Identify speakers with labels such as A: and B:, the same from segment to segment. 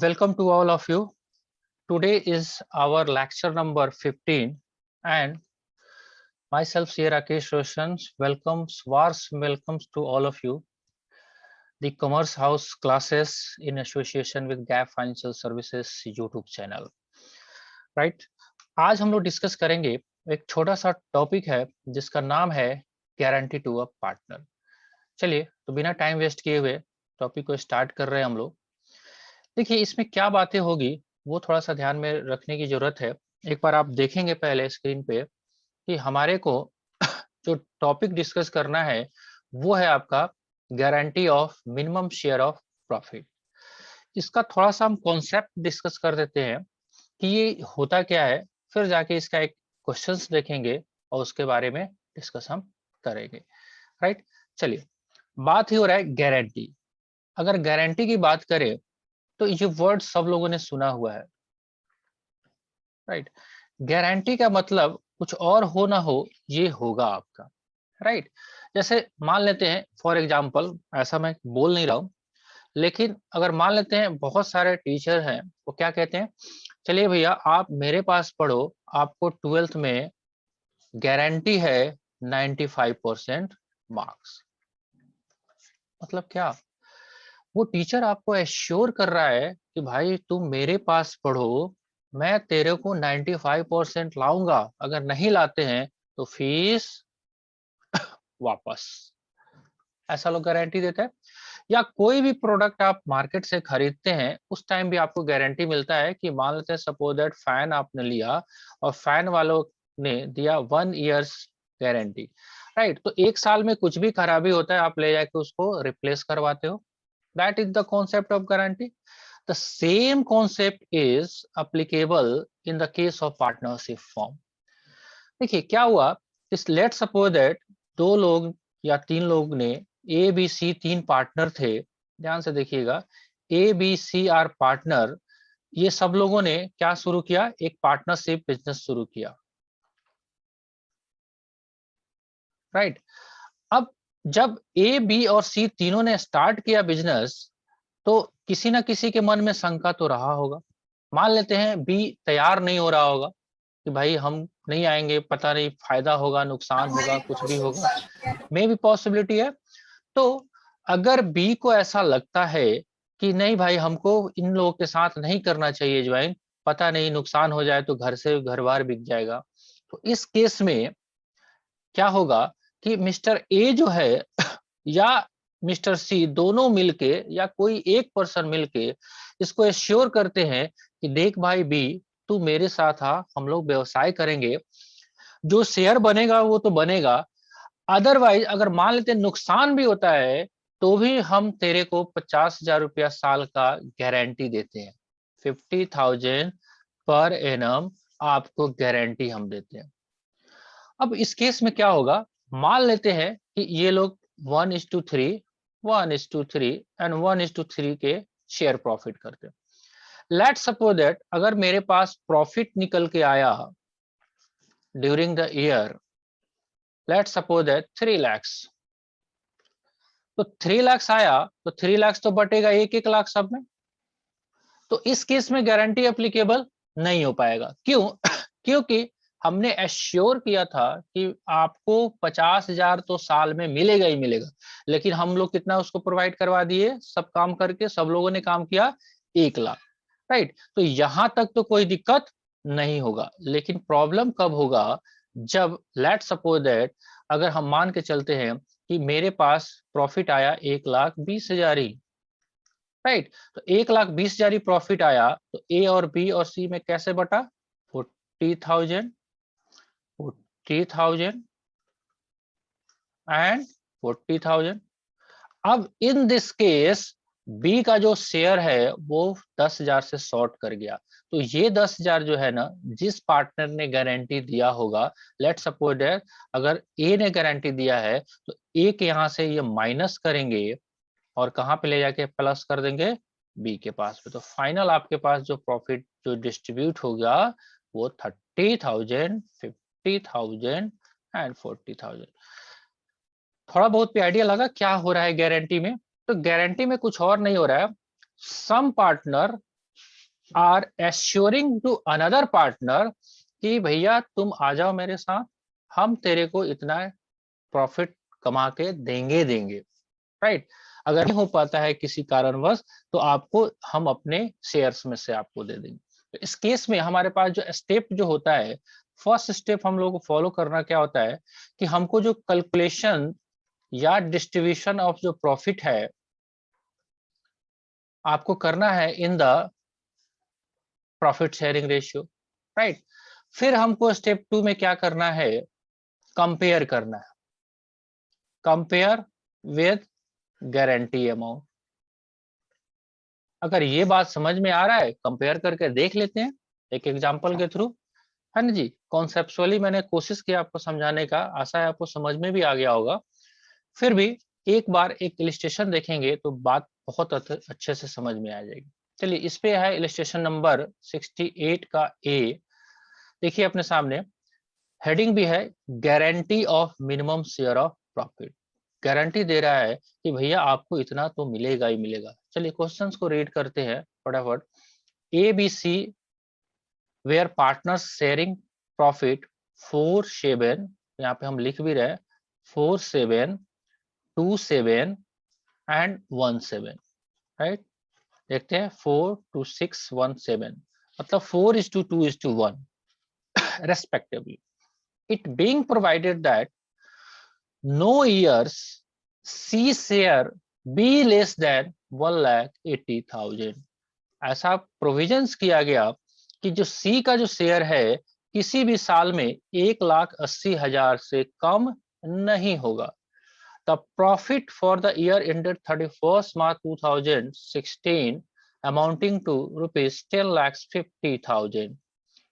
A: Welcome to all of you. Today is our lecture number 15 and myself here Rakesh Roshan welcomes to all of you. The Commerce House classes in association with Gap Financial Services YouTube channel. Right? आज हम लोग discuss करेंगे एक छोटा सा topic है जिसका नाम है गारंटी टू अ पार्टनर। चलिए तो बिना टाइम वेस्ट किए हुए टॉपिक को स्टार्ट कर रहे हैं हम लोग। देखिए इसमें क्या बातें होगी वो थोड़ा सा ध्यान में रखने की जरूरत है। एक बार आप देखेंगे पहले स्क्रीन पे कि हमारे को जो टॉपिक डिस्कस करना है वो है आपका guarantee of minimum share of profit. इसका थोड़ा सा हम कॉन्सेप्ट डिस्कस कर देते हैं कि ये होता क्या है, फिर जाके इसका एक क्वेश्चंस देखेंगे और उसके बारे में डिस्कस हम करेंगे। राइट, चलिए बात ही हो रहा है गारंटी। अगर गारंटी की बात करें तो ये वर्ड सब लोगों ने सुना हुआ है। राइट, गारंटी का मतलब कुछ और हो ना हो ये होगा आपका। राइट, जैसे मान लेते हैं फॉर एग्जांपल, ऐसा मैं बोल नहीं रहा हूं, लेकिन अगर मान लेते हैं बहुत सारे टीचर हैं वो क्या कहते हैं, चलिए भैया आप मेरे पास पढ़ो, आपको 12th में गारंटी है 95% मार्क्स। मतलब क्या, वो टीचर आपको एश्योर कर रहा है कि भाई तुम मेरे पास पढ़ो, मैं तेरे को 95% लाऊंगा, अगर नहीं लाते हैं तो फीस वापस। ऐसा लोग गारंटी देते हैं। या कोई भी प्रोडक्ट आप मार्केट से खरीदते हैं उस टाइम भी आपको गारंटी मिलता है कि मान लेते हैं सपोज दैट फैन आपने लिया और फैन वालों ने दिया 1 ईयर्स गारंटी। राइट, तो 1 साल में कुछ भी खराबी होता है आप ले जाके उसको रिप्लेस करवाते हो। That is the concept of guarantee. The same concept is applicable in the case of partnership form. देखिए क्या हुआ, इस लेट सपोज दैट 2 लोग या 3 लोग ने ए बी सी 3 पार्टनर थे। ध्यान से देखिएगा, A B C are partner. ये सब लोगों ने क्या शुरू किया, एक पार्टनरशिप बिजनेस शुरू किया। राइट, अब जब ए बी और सी तीनों ने स्टार्ट किया बिजनेस तो किसी ना किसी के मन में शंका तो रहा होगा। मान लेते हैं बी तैयार नहीं हो रहा होगा कि भाई हम नहीं आएंगे, पता नहीं फायदा होगा नुकसान होगा कुछ भी होगा, मे भी पॉसिबिलिटी है। तो अगर बी को ऐसा लगता है कि नहीं भाई हमको इन लोगों के साथ नहीं करना चाहिए ज्वाइन, पता नहीं नुकसान हो जाए तो घर से घर बार बिक जाएगा, तो इस केस में क्या होगा कि मिस्टर ए जो है या मिस्टर सी दोनों मिलके या कोई एक पर्सन मिलके इसको एश्योर करते हैं कि देख भाई बी, तू मेरे साथ आ, हम लोग व्यवसाय करेंगे, जो शेयर बनेगा वो तो बनेगा, अदरवाइज अगर मान लेते हैं नुकसान भी होता है तो भी हम तेरे को 50,000 रुपया साल का गारंटी देते हैं। 50,000 पर एनम आपको गारंटी हम देते हैं। अब इस केस में क्या होगा, मान लेते हैं कि ये लोग 1:3 1:3 एंड 1:3 के शेयर प्रॉफिट करते हैं। लेट्स सपोज दैट अगर मेरे पास प्रॉफिट निकल के आया during the year, let's suppose that 3 lakhs, तो 3 lakhs आया तो 3 lakhs तो बटेगा 1-1 लाख सब में, तो इस केस में गारंटी एप्लीकेबल नहीं हो पाएगा। क्यों? क्योंकि हमने एश्योर किया था कि आपको 50,000 तो साल में मिलेगा ही मिलेगा, लेकिन हम लोग कितना उसको प्रोवाइड करवा दिए, सब काम करके सब लोगों ने काम किया 1 लाख। राइट, तो यहां तक तो कोई दिक्कत नहीं होगा, लेकिन प्रॉब्लम कब होगा, जब लेट सपोज दैट अगर हम मान के चलते हैं कि मेरे पास प्रॉफिट आया 1,20,000 ही। राइट, तो 1,20,000 ही प्रॉफिट आया तो ए और बी और सी में कैसे बटा, 40,000 40,000 एंड 40,000। अब इन दिस केस बी का जो शेयर है वो 10,000 से शॉर्ट कर गया, तो ये 10,000 जो है ना, जिस पार्टनर ने गारंटी दिया होगा, लेट सपोज दैट अगर ए ने गारंटी दिया है तो ए के यहां से ये माइनस करेंगे और कहां पे ले जाके प्लस कर देंगे, बी के पास पे। तो फाइनल आपके पास जो प्रॉफिट जो डिस्ट्रीब्यूट होगा वो 30,000 50,000 एंड 40,000। थोड़ा बहुत पे आइडिया लगा क्या हो रहा है गारंटी में? तो गारंटी में कुछ और नहीं हो रहा है, some partner are assuring to another partner कि भैया तुम आ जाओ मेरे साथ, हम तेरे को इतना प्रॉफिट कमा के देंगे, राइट। अगर नहीं हो पाता है किसी कारणवश तो आपको हम अपने शेयर्स में से आपको दे देंगे। तो इस केस में हमारे पास जो स्टेप जो होता है, फर्स्ट स्टेप हम लोग को फॉलो करना क्या होता है कि हमको जो कैलकुलेशन या डिस्ट्रीब्यूशन ऑफ जो प्रॉफिट है आपको करना है in the profit sharing ratio, right. फिर हमको स्टेप 2 में क्या करना है, कंपेयर करना है, कंपेयर विद गारंटी अमाउंट। अगर ये बात समझ में आ रहा है, कंपेयर करके देख लेते हैं एक एग्जांपल के थ्रू, है ना जी। कॉन्सेप्चुअली मैंने कोशिश की आपको समझाने का, आशा है आपको समझ में भी आ गया होगा। फिर भी एक बार एक इलिस्ट्रेशन देखेंगे तो बात बहुत अच्छे से समझ में आ जाएगी। चलिए इस पे है इलिस्ट्रेशन नंबर 68 का ए। देखिए अपने सामने हेडिंग भी है, guarantee of minimum share of profit. Guarantee दे रहा है कि भैया आपको इतना तो मिलेगा ही मिलेगा। चलिए क्वेश्चंस को रीड करते हैं फटाफट। A B C were partners sharing profit 4-7, यहाँ पे हम लिख भी रहे 4-7, 2-7 एंड 1-7, राइट। देखते हैं 4-2-6-1-7, मतलब 4:2:1 respectively. It being provided that no years C share be less than 1,80,000। ऐसा प्रोविजंस किया गया कि जो सी का जो शेयर है किसी भी साल में 1,80,000 से कम नहीं होगा। The profit for the year ended 31st March 2016 amounting to rupees 10,50,000.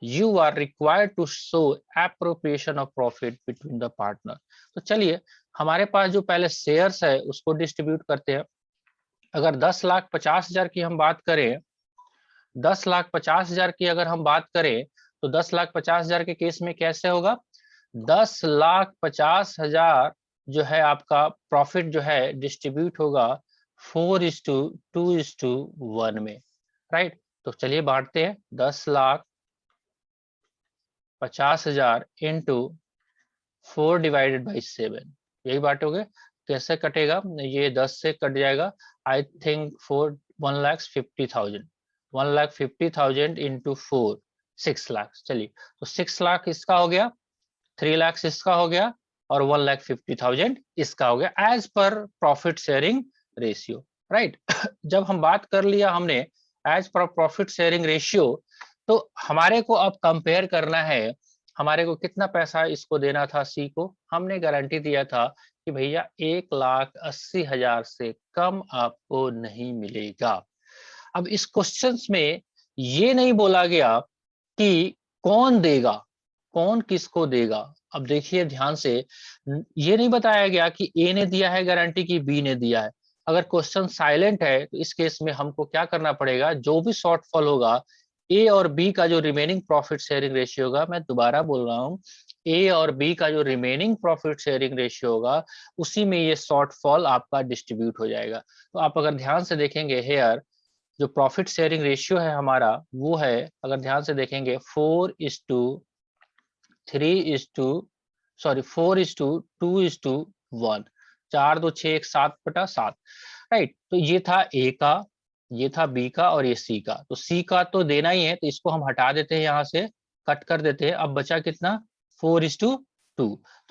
A: You are required to show appropriation of profit between the partner। तो चलिए हमारे पास जो पहले शेयर्स है उसको डिस्ट्रीब्यूट करते हैं। अगर 10,50,000 की हम बात करें, 10,50,000 की अगर हम बात करें तो 10,50,000 के केस में कैसे होगा, 10,50,000 जो है आपका प्रॉफिट जो है डिस्ट्रीब्यूट होगा 4:2:1 में, राइट। तो चलिए बांटते हैं, 10,50,000 इंटू 4/7, यही बांटोगे। कैसे कटेगा, ये 10 से कट जाएगा, आई थिंक 1,50,000, 1,50,000 इंटू 4, 6 लाख। चलिए तो 6 लाख इसका हो गया, 3 लाख इसका हो गया और 1,50,000 इसका हो गया as per profit sharing ratio, right. जब हम बात कर लिया हमने as per profit sharing ratio, तो हमारे को अब कंपेयर करना है, हमारे को कितना पैसा इसको देना था सी को। हमने गारंटी दिया था कि भैया 1,80,000 से कम आपको नहीं मिलेगा। अब इस क्वेश्चन में ये नहीं बोला गया कि कौन देगा, कौन किसको देगा। अब देखिए ध्यान से, ये नहीं बताया गया कि ए ने दिया है गारंटी की बी ने दिया है। अगर क्वेश्चन साइलेंट है तो इस केस में हमको क्या करना पड़ेगा, जो भी शॉर्टफॉल होगा ए और बी का जो रिमेनिंग प्रॉफिट शेयरिंग रेशियो होगा, मैं दोबारा बोल रहा हूँ, ए और बी का जो रिमेनिंग प्रॉफिट शेयरिंग रेशियो होगा उसी में ये शॉर्टफॉल आपका डिस्ट्रीब्यूट हो जाएगा। तो आप अगर ध्यान से देखेंगे हेयर, जो प्रॉफिट शेयरिंग रेशियो है हमारा वो है, अगर ध्यान से देखेंगे 4:2:1, 4, 2, 6, 1, 7/7, राइट। तो ये था ए का, ये था बी का और ये सी का। तो सी का तो देना ही है तो इसको हम हटा देते हैं, यहाँ से कट कर देते हैं। अब बचा कितना, 4:2।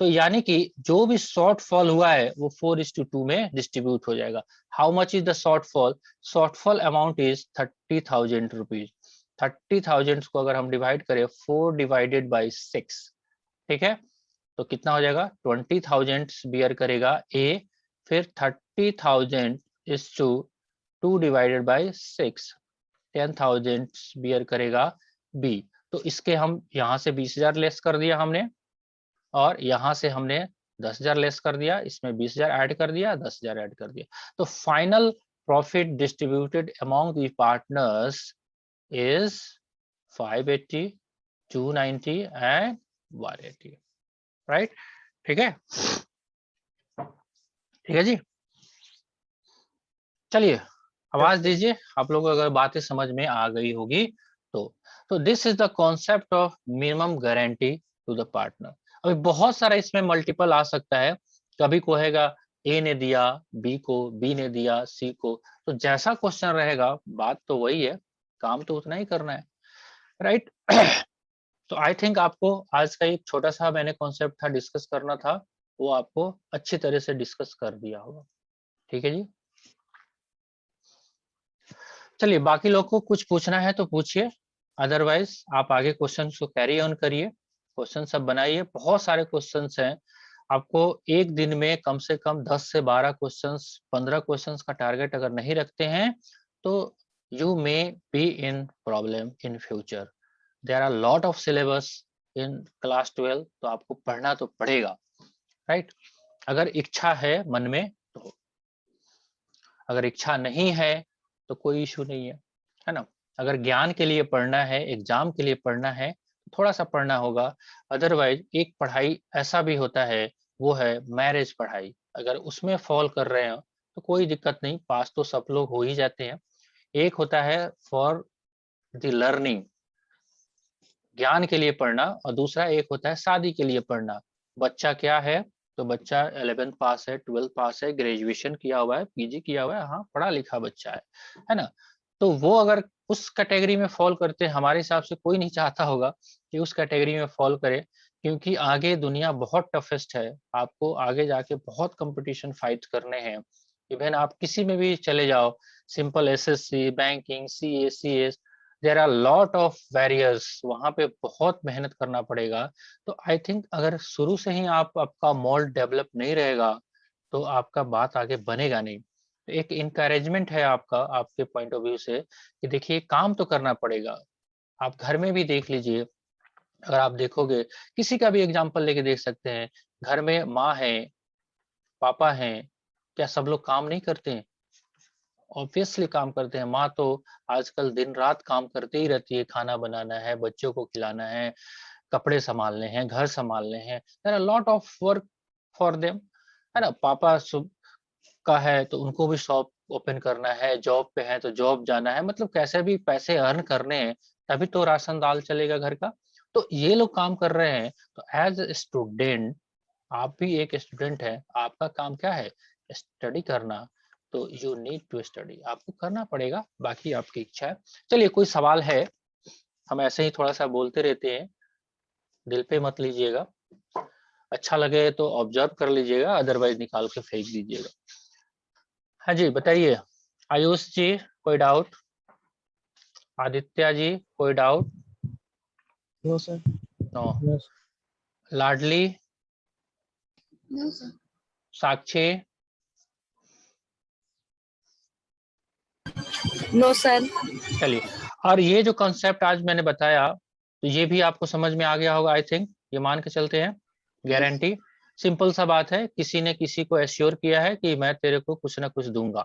A: तो यानी कि जो भी शॉर्टफॉल हुआ है वो 4:2 में डिस्ट्रीब्यूट हो जाएगा। How much is the shortfall, shortfall amount is 30,000 rupees. 30,000 को अगर हम डिवाइड करें 4/6, ठीक है, तो कितना हो जाएगा, 20,000 बियर करेगा ए, फिर 30,000 इज टू 2/6, 10,000 बियर करेगा बी। तो इसके हम यहाँ से 20,000 लेस कर दिया हमने, और यहाँ से हमने 10,000 लेस कर दिया, इसमें 20,000 ऐड कर दिया, 10,000 ऐड कर दिया। तो final profit distributed among the partners is 580, 290 and 180, right. ठीक है, ठीक है जी। चलिए आवाज दीजिए आप लोगों को अगर बातें समझ में आ गई होगी तो this is the concept of minimum guarantee to the partner. अभी बहुत सारा इसमें मल्टीपल आ सकता है, कभी कहेगा ए ने दिया बी को, बी ने दिया सी को, तो जैसा क्वेश्चन रहेगा बात तो वही है, काम तो उतना ही करना है, राइट। तो आई थिंक आपको आज का एक छोटा सा मैंने कॉन्सेप्ट था डिस्कस करना था, वो आपको अच्छी तरह से डिस्कस कर दिया होगा, ठीक है जी। चलिए बाकी लोग को कुछ पूछना है तो पूछिए, अदरवाइज आप आगे क्वेश्चन को कैरी ऑन करिए, क्वेश्चन सब बनाइए, बहुत सारे क्वेश्चंस हैं। आपको एक दिन में कम से कम 10 से 12 क्वेश्चंस, 15 क्वेश्चंस का टारगेट अगर नहीं रखते हैं तो you may be in problem in future. There are lot of syllabus in class 12, तो आपको पढ़ना तो पड़ेगा, राइट। अगर इच्छा है मन में तो, अगर इच्छा नहीं है तो कोई इशू नहीं है ना। अगर ज्ञान के लिए पढ़ना है, एग्जाम के लिए पढ़ना है, थोड़ा सा पढ़ना होगा। अदरवाइज एक पढ़ाई ऐसा भी होता है, वो है मैरिज पढ़ाई, अगर उसमें फॉल कर रहे हो तो कोई दिक्कत नहीं, पास तो सब लोग हो ही जाते हैं। एक होता है फॉर द लर्निंग, ज्ञान के लिए पढ़ना, और दूसरा एक होता है शादी के लिए पढ़ना। बच्चा क्या है, तो बच्चा 11th पास है, 12th पास है, ग्रेजुएशन किया हुआ है, पीजी किया हुआ है, हाँ पढ़ा लिखा बच्चा है ना। तो वो अगर उस कैटेगरी में फॉल करते हैं, हमारे हिसाब से कोई नहीं चाहता होगा कि उस कैटेगरी में फॉल करे, क्योंकि आगे दुनिया बहुत टफेस्ट है, आपको आगे जाके बहुत कंपटीशन फाइट करने हैं। इवन आप किसी में भी चले जाओ, simple SSC, banking, CA, CS, there are lot of barriers, वहां पे बहुत मेहनत करना पड़ेगा। तो आई थिंक अगर शुरू से ही आपका मोल्ड डेवलप नहीं रहेगा तो आपका बात आगे बनेगा नहीं। तो एक इनकरेजमेंट है आपका, आपके पॉइंट ऑफ व्यू से, कि देखिए काम तो करना पड़ेगा। आप घर में भी देख लीजिए, अगर आप देखोगे, किसी का भी एग्जाम्पल लेके देख सकते हैं, घर में माँ है, पापा हैं, क्या सब लोग काम नहीं करते हैं? ऑब्वियसली काम करते हैं। माँ तो आजकल दिन रात काम करती ही रहती है, खाना बनाना है, बच्चों को खिलाना है, कपड़े संभालने हैं, घर संभालने हैं, there are lot of work for them, है ना। पापा का है तो उनको भी शॉप ओपन करना है, जॉब पे है तो जॉब जाना है, मतलब कैसे भी पैसे अर्न करने हैं, तभी तो राशन दाल चलेगा घर का। तो ये लोग काम कर रहे हैं, तो एज ए स्टूडेंट, आप भी एक स्टूडेंट है, आपका काम क्या है, स्टडी करना। तो यू नीड टू स्टडी, आपको करना पड़ेगा, बाकी आपकी इच्छा है। चलिए कोई सवाल है, हम ऐसे ही थोड़ा सा बोलते रहते हैं, दिल पे मत लीजिएगा, अच्छा लगे तो ऑब्जर्व कर लीजिएगा, अदरवाइज निकाल के फेंक दीजिएगा। हाँ जी बताइए, आयुष जी कोई डाउट, आदित्य जी कोई doubt?
B: No sir.
A: No. Ladli?
C: No sir.
A: Sakshi?
C: No sir.
A: चलिए, और ये जो कॉन्सेप्ट आज मैंने बताया, तो ये भी आपको समझ में आ गया होगा आई थिंक, ये मान के चलते हैं। गारंटी सिंपल सा बात है, किसी ने किसी को एश्योर किया है कि मैं तेरे को कुछ ना कुछ दूंगा,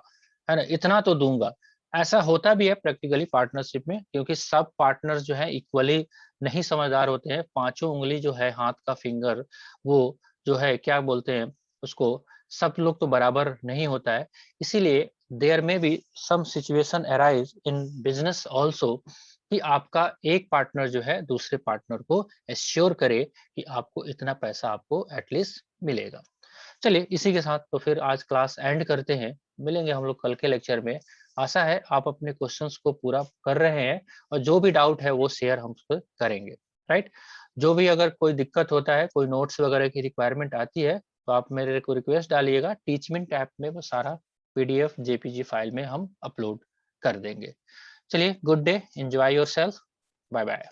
A: है ना, इतना तो दूंगा। ऐसा होता भी है प्रैक्टिकली पार्टनरशिप में, क्योंकि सब पार्टनर्स जो है इक्वली नहीं समझदार होते हैं। पांचों उंगली जो है हाथ का फिंगर, वो जो है क्या बोलते हैं उसको, सब लोग तो बराबर नहीं होता है। इसीलिए there may be some situation arise in business also, कि आपका एक पार्टनर जो है दूसरे पार्टनर को एश्योर करे कि आपको इतना पैसा आपको एटलीस्ट मिलेगा। चलिए इसी के साथ तो फिर आज क्लास एंड करते हैं, मिलेंगे हम लोग कल के लेक्चर में। आशा है आप अपने क्वेश्चंस को पूरा कर रहे हैं, और जो भी डाउट है वो शेयर हम करेंगे, राइट। जो भी अगर कोई दिक्कत होता है, कोई नोट्स वगैरह की रिक्वायरमेंट आती है, तो आप मेरे को रिक्वेस्ट डालिएगा, टीचमेंट ऐप में वो सारा पीडीएफ जेपीजी फाइल में हम अपलोड कर देंगे। चलिए good day, enjoy yourself, bye bye.